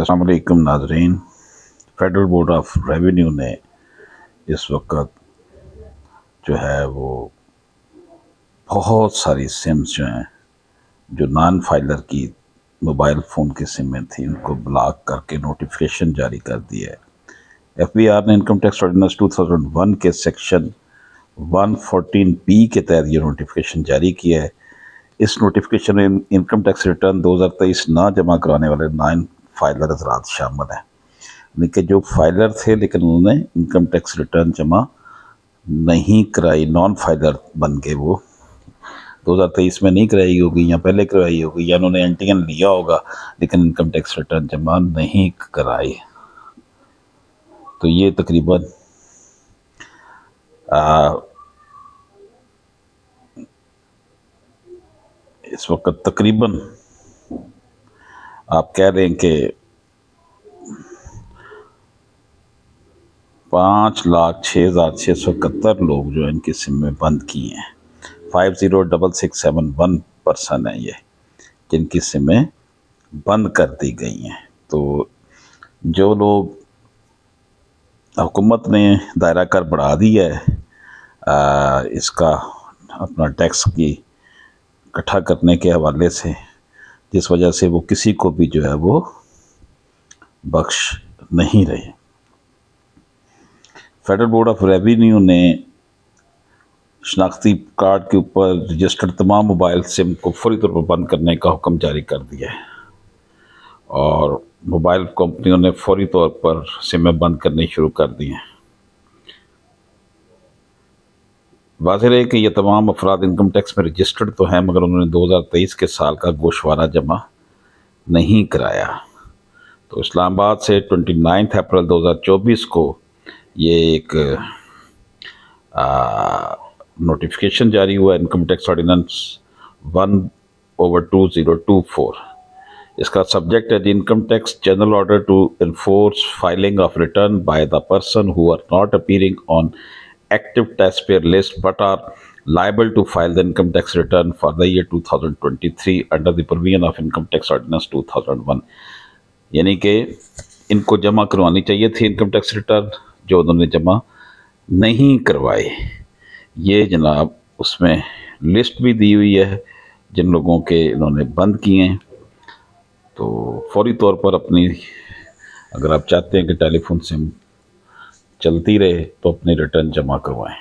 अस्सलाम वालेकुम नाज़रीन। फेडरल बोर्ड ऑफ रेवेन्यू ने इस वक्त जो है वो बहुत सारी सिम्स जो हैं जो नॉन फाइलर की मोबाइल फ़ोन की सिमें थी उनको ब्लॉक करके नोटिफिकेशन जारी कर दिया है। एफबीआर ने इनकम टैक्स ऑर्डिनेंस 2001 के सेक्शन 114B के तहत ये नोटिफिकेशन जारी किया है। इस नोटिफिकेशन में इनकम टैक्स रिटर्न 2023 ना जमा कराने वाले 9 फाइलर हज़रात शामिल हैं। यानी कि जो फाइलर थे लेकिन उन्होंने इनकम टैक्स रिटर्न जमा नहीं कराई, नॉन फाइलर बन के वो 2023 में नहीं कराई होगी या पहले करवाई होगी या उन्होंने एंटीएन लिया होगा लेकिन इनकम टैक्स रिटर्न जमा नहीं कराई। तो ये तकरीबन इस वक्त तकरीबन आप कह रहे हैं कि 5,06,671 लोग जो इनकी सिम में बंद किए हैं। 506671 पर्सन है ये जिनकी सिमें बंद कर दी गई हैं। तो जो लोग हुकूमत ने दायरा कर बढ़ा दिया है इसका अपना टैक्स की इकट्ठा करने के हवाले से, जिस वजह से वो किसी को भी जो है वो बख्श नहीं रहे। फेडरल बोर्ड ऑफ रेवेन्यू ने शनाख्ती कार्ड के ऊपर रजिस्टर्ड तमाम मोबाइल सिम को फौरी तौर पर बंद करने का हुक्म जारी कर दिया है और मोबाइल कंपनियों ने फौरी तौर पर सिमें बंद करनी शुरू कर दी हैं। वाज़ेह है कि ये तमाम अफराद इनकम टैक्स में रजिस्टर्ड तो हैं मगर उन्होंने 2023 के साल का गोशवारा जमा नहीं कराया। तो इस्लामाबाद से 29 अप्रैल 2024 को ये एक नोटिफिकेशन जारी हुआ इनकम टैक्स ऑर्डिनेंस 1/2024। इसका सब्जेक्ट है the income tax general order to enforce filing of return by the person who are not appearing on active tax payer list but are liable to file the income tax return for the year 2023 under the provision of income tax ordinance 2001। यानी कि इनको जमा करवानी चाहिए थी income tax return जो उन्होंने जमा नहीं करवाए। ये जनाब उसमें लिस्ट भी दी हुई है जिन लोगों के इन्होंने बंद किए हैं। तो फौरी तौर पर अपनी अगर आप चाहते हैं कि टेलीफोन सिम चलती रहे तो अपनी रिटर्न जमा करवाएं।